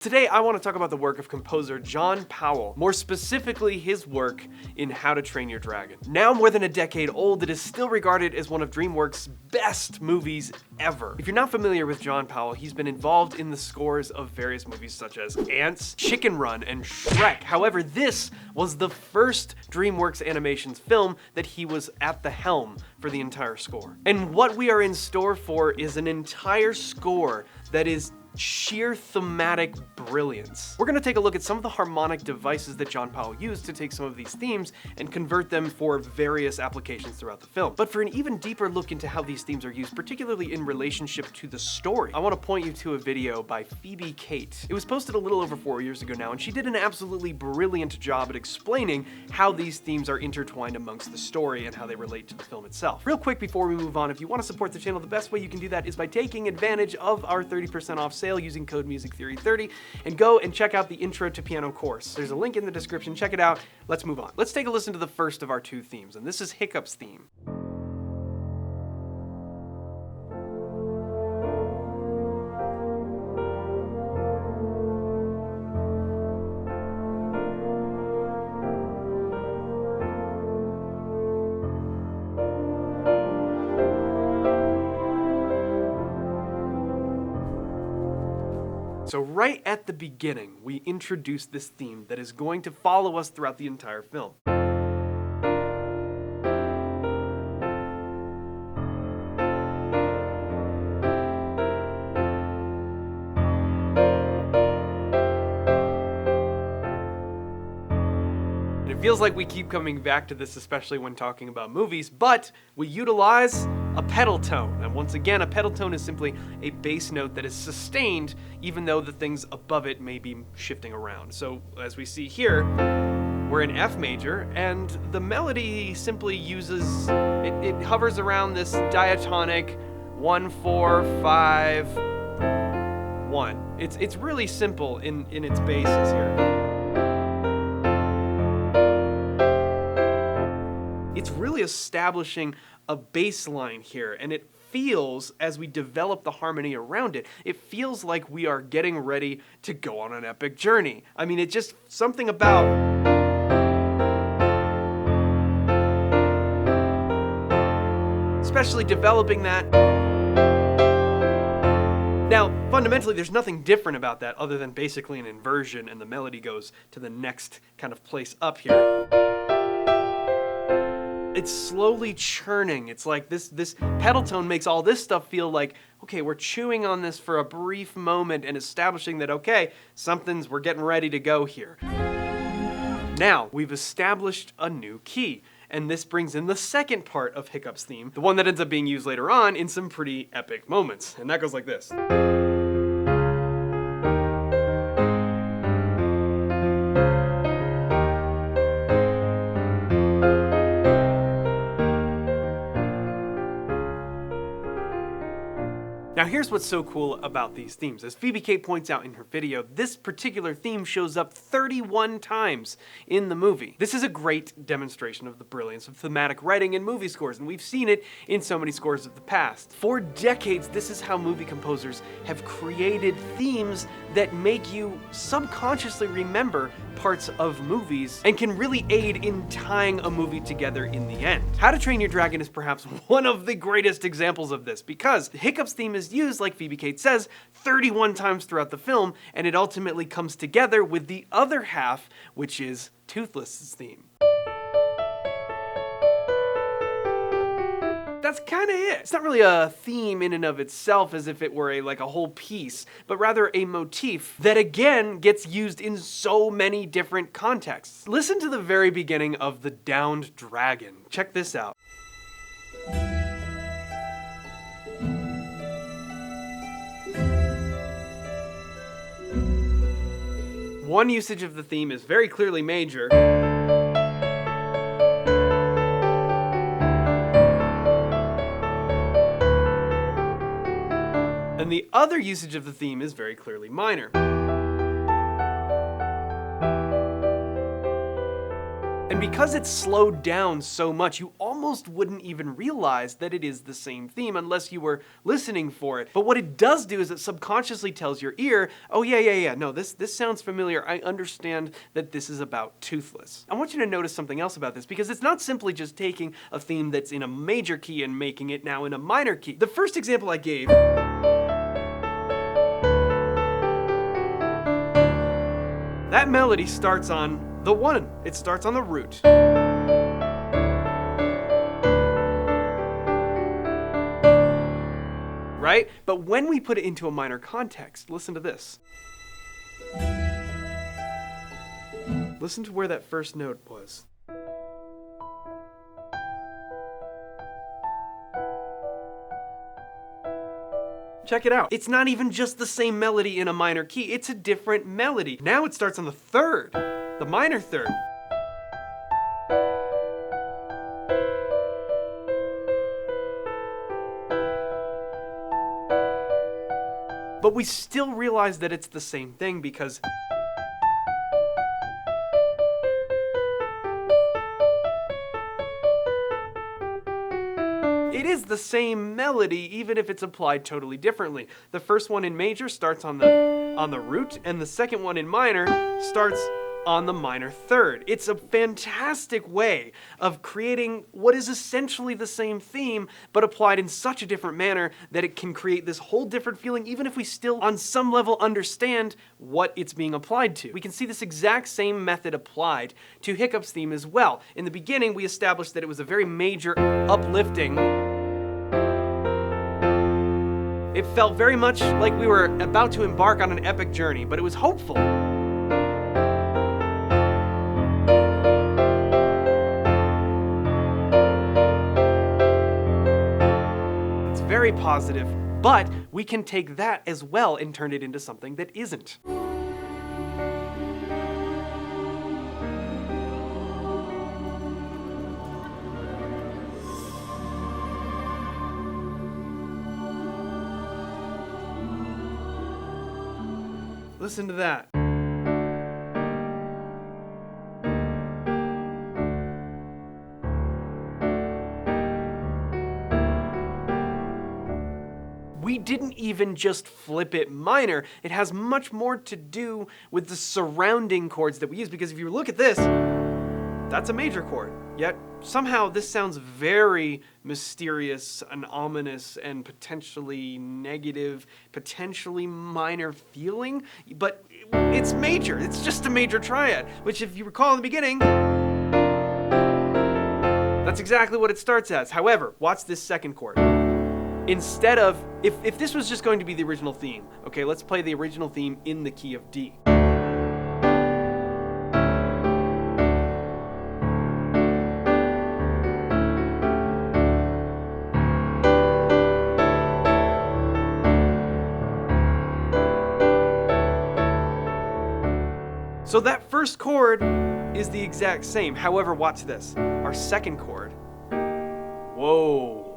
Today, I want to talk about the work of composer John Powell, more specifically his work in How to Train Your Dragon. Now more than a decade old, it is still regarded as one of DreamWorks' best movies ever. If you're not familiar with John Powell, he's been involved in the scores of various movies such as Ants, Chicken Run, and Shrek. However, this was the first DreamWorks Animations film that he was at the helm for the entire score. And what we are in store for is an entire score that is sheer thematic brilliance. We're gonna take a look at some of the harmonic devices that John Powell used to take some of these themes and convert them for various applications throughout the film. But for an even deeper look into how these themes are used, particularly in relationship to the story, I want to point you to a video by Phoebe Kate. It was posted a little over 4 years ago now, and she did an absolutely brilliant job at explaining how these themes are intertwined amongst the story and how they relate to the film itself. Real quick before we move on, if you want to support the channel, the best way you can do that is by taking advantage of our 30% off sale using code MUSICTHEORY30, and go and check out the Intro to Piano course. There's a link in the description, check it out. Let's move on. Let's take a listen to the first of our two themes, and this is Hiccup's theme. So right at the beginning, we introduce this theme that is going to follow us throughout the entire film. And it feels like we keep coming back to this, especially when talking about movies, but we utilize a pedal tone. And once again, a pedal tone is simply a bass note that is sustained even though the things above it may be shifting around. So as we see here, we're in F major, and the melody simply uses, it hovers around this diatonic 1, 4, 5, 1. It's really simple in its bases here. It's really establishing a bass line here, and it feels, as we develop the harmony around it, it feels like we are getting ready to go on an epic journey. I mean, it's just something about especially developing that. Now, fundamentally, there's nothing different about that other than basically an inversion, and the melody goes to the next kind of place up here. It's slowly churning. It's like this pedal tone makes all this stuff feel like, okay, we're chewing on this for a brief moment and establishing that, okay, we're getting ready to go here. Now, we've established a new key, and this brings in the second part of Hiccup's theme, the one that ends up being used later on in some pretty epic moments, and that goes like this. Now here's what's so cool about these themes. As Phoebe Kate points out in her video, this particular theme shows up 31 times in the movie. This is a great demonstration of the brilliance of thematic writing in movie scores, and we've seen it in so many scores of the past. For decades, this is how movie composers have created themes that make you subconsciously remember parts of movies and can really aid in tying a movie together in the end. How to Train Your Dragon is perhaps one of the greatest examples of this, because Hiccup's theme is used, like Phoebe Kate says, 31 times throughout the film, and it ultimately comes together with the other half, which is Toothless's theme. That's kind of it. It's not really a theme in and of itself as if it were a whole piece, but rather a motif that again gets used in so many different contexts. Listen to the very beginning of The Downed Dragon. Check this out. One usage of the theme is very clearly major. And the other usage of the theme is very clearly minor. And because it's slowed down so much, you almost wouldn't even realize that it is the same theme unless you were listening for it. But what it does do is it subconsciously tells your ear, oh yeah, no, this sounds familiar. I understand that this is about Toothless. I want you to notice something else about this, because it's not simply just taking a theme that's in a major key and making it now in a minor key. The first example I gave, that melody starts on the 1. It starts on the root. Right? But when we put it into a minor context, listen to this. Listen to where that first note was. Check it out. It's not even just the same melody in a minor key, it's a different melody. Now it starts on the 3rd, the minor 3rd. But we still realize that it's the same thing because it is the same melody, even if it's applied totally differently. The first one in major starts on the root, and the second one in minor starts on the minor 3rd. It's a fantastic way of creating what is essentially the same theme, but applied in such a different manner that it can create this whole different feeling, even if we still, on some level, understand what it's being applied to. We can see this exact same method applied to Hiccup's theme as well. In the beginning, we established that it was a very major, uplifting. It felt very much like we were about to embark on an epic journey, but it was hopeful. It's very positive, but we can take that as well and turn it into something that isn't. Listen to that. We didn't even just flip it minor. It has much more to do with the surrounding chords that we use, because if you look at this, that's a major chord. Yet somehow this sounds very mysterious and ominous and potentially negative, potentially minor feeling, but it's major. It's just a major triad, which if you recall in the beginning, that's exactly what it starts as. However, watch this second chord. Instead of, if this was just going to be the original theme, okay, let's play the original theme in the key of D. So that first chord is the exact same. However, watch this. Our second chord, whoa.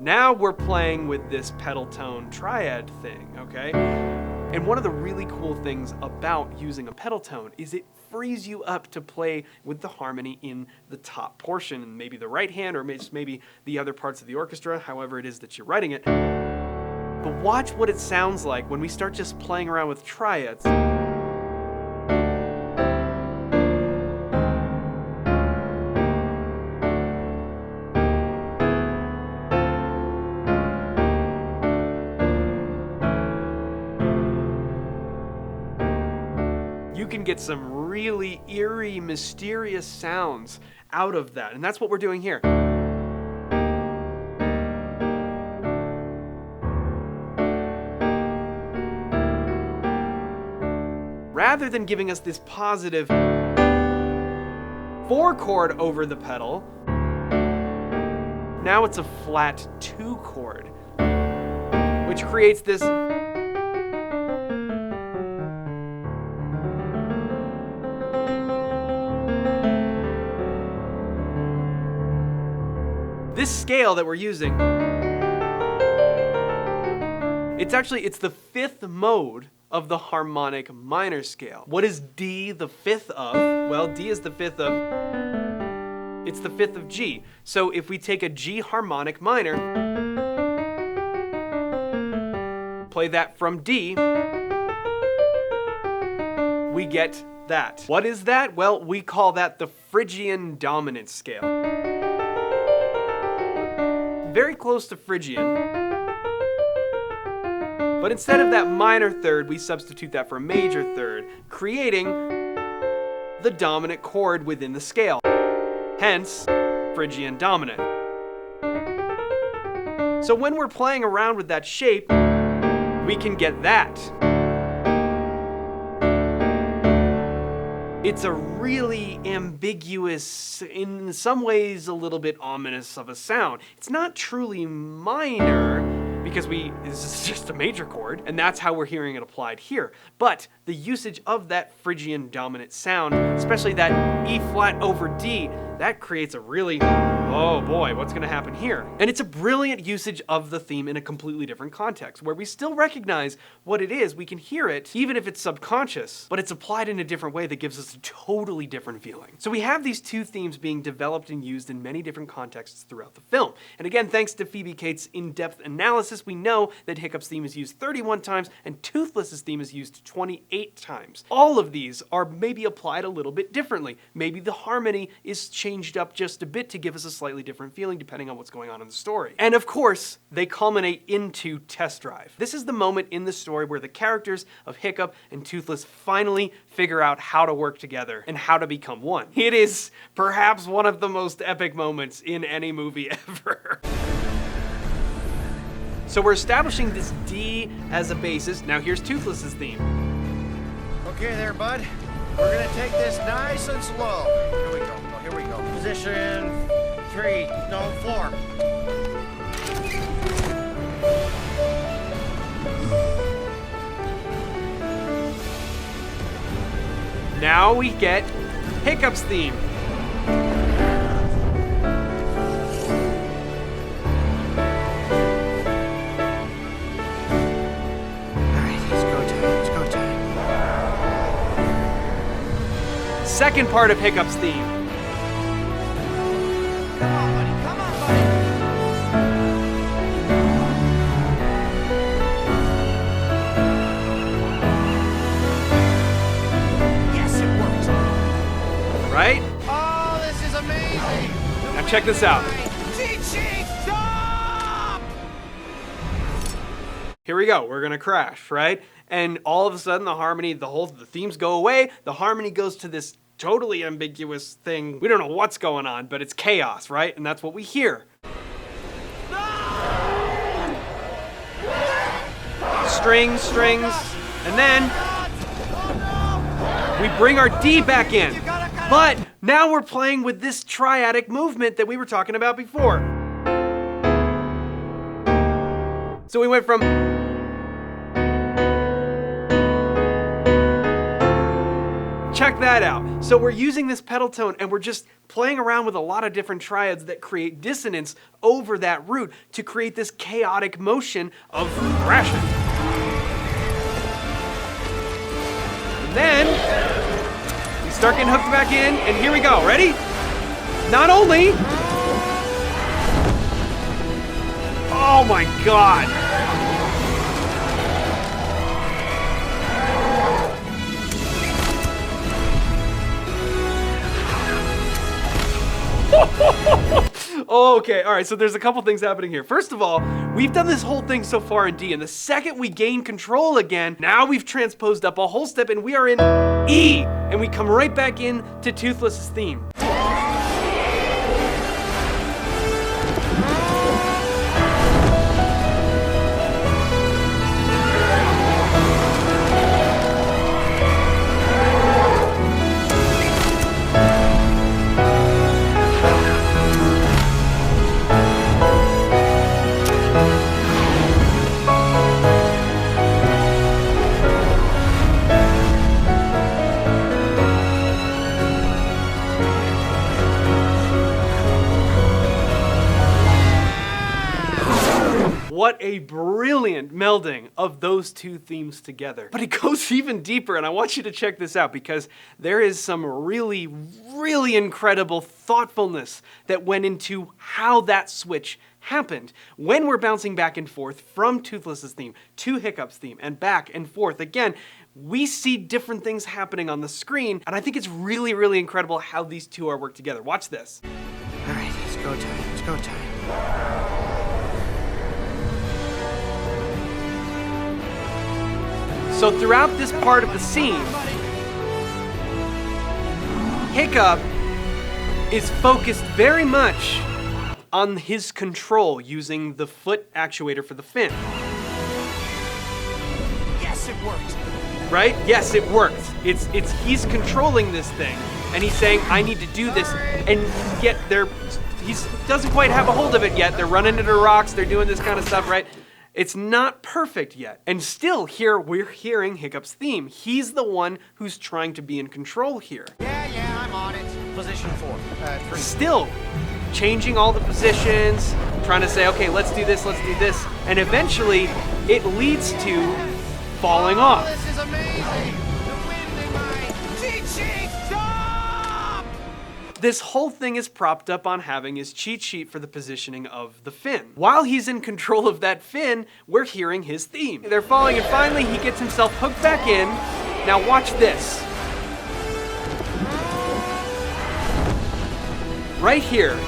Now we're playing with this pedal tone triad thing, okay? And one of the really cool things about using a pedal tone is it frees you up to play with the harmony in the top portion, maybe the right hand or maybe the other parts of the orchestra, however it is that you're writing it. But watch what it sounds like when we start just playing around with triads. You can get some really eerie, mysterious sounds out of that, and that's what we're doing here. Rather than giving us this positive 4 chord over the pedal, now it's a flat 2 chord, which creates this scale that we're using. It's the 5th mode of the harmonic minor scale. What is D the 5th of? Well, D is the 5th of It's the fifth of G. So if we take a G harmonic minor, play that from D, we get that. What is that? Well, we call that the Phrygian dominant scale. Very close to Phrygian. But instead of that minor third, we substitute that for a major third, creating the dominant chord within the scale. Hence, Phrygian dominant. So when we're playing around with that shape, we can get that. It's a really ambiguous, in some ways a little bit ominous of a sound. It's not truly minor, because this is just a major chord, and that's how we're hearing it applied here. But the usage of that Phrygian dominant sound, especially that E flat over D, that creates a really, oh boy, what's gonna happen here? And it's a brilliant usage of the theme in a completely different context, where we still recognize what it is, we can hear it, even if it's subconscious, but it's applied in a different way that gives us a totally different feeling. So we have these two themes being developed and used in many different contexts throughout the film. And again, thanks to Phoebe Cates' in-depth analysis, we know that Hiccup's theme is used 31 times and Toothless's theme is used 28 times. All of these are maybe applied a little bit differently. Maybe the harmony is changed up just a bit to give us a slightly different feeling depending on what's going on in the story. And of course, they culminate into Test Drive. This is the moment in the story where the characters of Hiccup and Toothless finally figure out how to work together and how to become one. It is perhaps one of the most epic moments in any movie ever. So we're establishing this D as a basis. Now here's Toothless's theme. Okay there, bud. We're gonna take this nice and slow. Here we go. Oh, here we go. Position 3. No, 4. Now we get Hiccup's theme. Second part of Hiccup's theme. Come on, buddy. Come on, buddy. Yes, it worked. Right? Oh, this is amazing. Now check this out. Chi-Chi, stop! Here we go. We're gonna crash, right? And all of a sudden the themes go away. The harmony goes to this totally ambiguous thing. We don't know what's going on, but it's chaos, right? And that's what we hear. Strings, and then we bring our D back in. But now we're playing with this triadic movement that we were talking about before. So we went from check that out. So we're using this pedal tone and we're just playing around with a lot of different triads that create dissonance over that root to create this chaotic motion of crashing. And then we start getting hooked back in and here we go. Ready? Not only, oh my God. Okay, all right, so there's a couple things happening here. First of all, we've done this whole thing so far in D, and the second we gain control again, now we've transposed up a whole step and we are in E, and we come right back in to Toothless's theme. what a brilliant melding of those two themes together. But it goes even deeper, and I want you to check this out because there is some really, really incredible thoughtfulness that went into how that switch happened. When we're bouncing back and forth from Toothless's theme to Hiccup's theme and back and forth again, we see different things happening on the screen, and I think it's really, really incredible how these two are worked together. Watch this. All right, it's go time. It's go time. So throughout this part of the scene, Hiccup is focused very much on his control using the foot actuator for the fin. Yes, it worked. Right? Yes, it worked. He's controlling this thing, and he's saying, I need to do this, and yet he doesn't quite have a hold of it yet. They're running into rocks, they're doing this kind of stuff, right? It's not perfect yet. And still here, we're hearing Hiccup's theme. He's the one who's trying to be in control here. Yeah, I'm on it. Position 4. 3. Still changing all the positions, trying to say, okay, let's do this, and eventually it leads to falling off. This is amazing! The wind in my cheat sheet! Stop! This whole thing is propped up on having his cheat sheet for the positioning of the fin. While he's in control of that fin, we're hearing his theme. They're falling, and finally he gets himself hooked back in. Now watch this. Right here,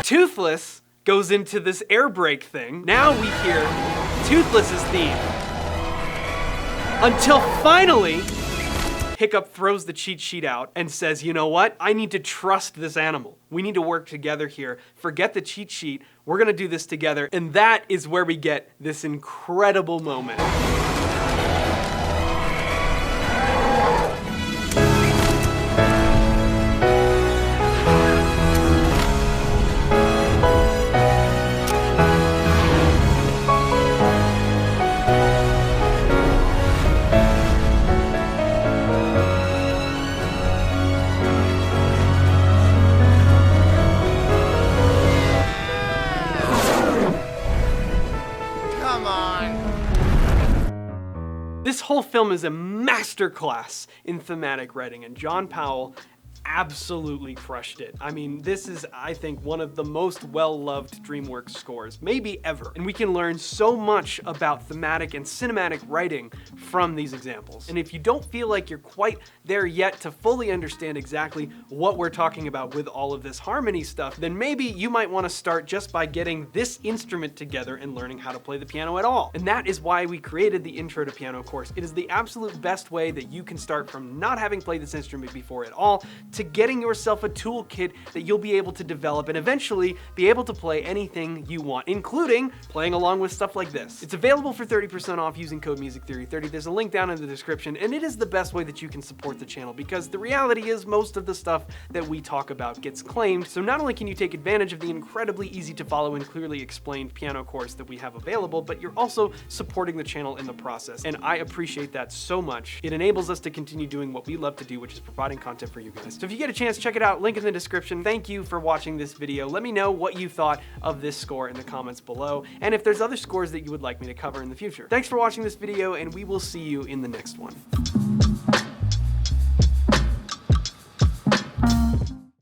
Toothless goes into this air brake thing. Now we hear Toothless's theme. Until finally, Hiccup throws the cheat sheet out and says, you know what? I need to trust this animal. We need to work together here. Forget the cheat sheet. We're gonna do this together. And that is where we get this incredible moment. This whole film is a masterclass in thematic writing, and John Powell absolutely crushed it. I mean, this is, I think, one of the most well-loved DreamWorks scores, maybe ever. And we can learn so much about thematic and cinematic writing from these examples. And if you don't feel like you're quite there yet to fully understand exactly what we're talking about with all of this harmony stuff, then maybe you might want to start just by getting this instrument together and learning how to play the piano at all. And that is why we created the Intro to Piano course. It is the absolute best way that you can start from not having played this instrument before at all to getting yourself a toolkit that you'll be able to develop and eventually be able to play anything you want, including playing along with stuff like this. It's available for 30% off using code MUSICTHEORY30. There's a link down in the description, and it is the best way that you can support the channel because the reality is most of the stuff that we talk about gets claimed, so not only can you take advantage of the incredibly easy to follow and clearly explained piano course that we have available, but you're also supporting the channel in the process, and I appreciate that so much. It enables us to continue doing what we love to do, which is providing content for you guys. So if you get a chance, check it out, link in the description. Thank you for watching this video. Let me know what you thought of this score in the comments below, and if there's other scores that you would like me to cover in the future. Thanks for watching this video, and we will see you in the next one.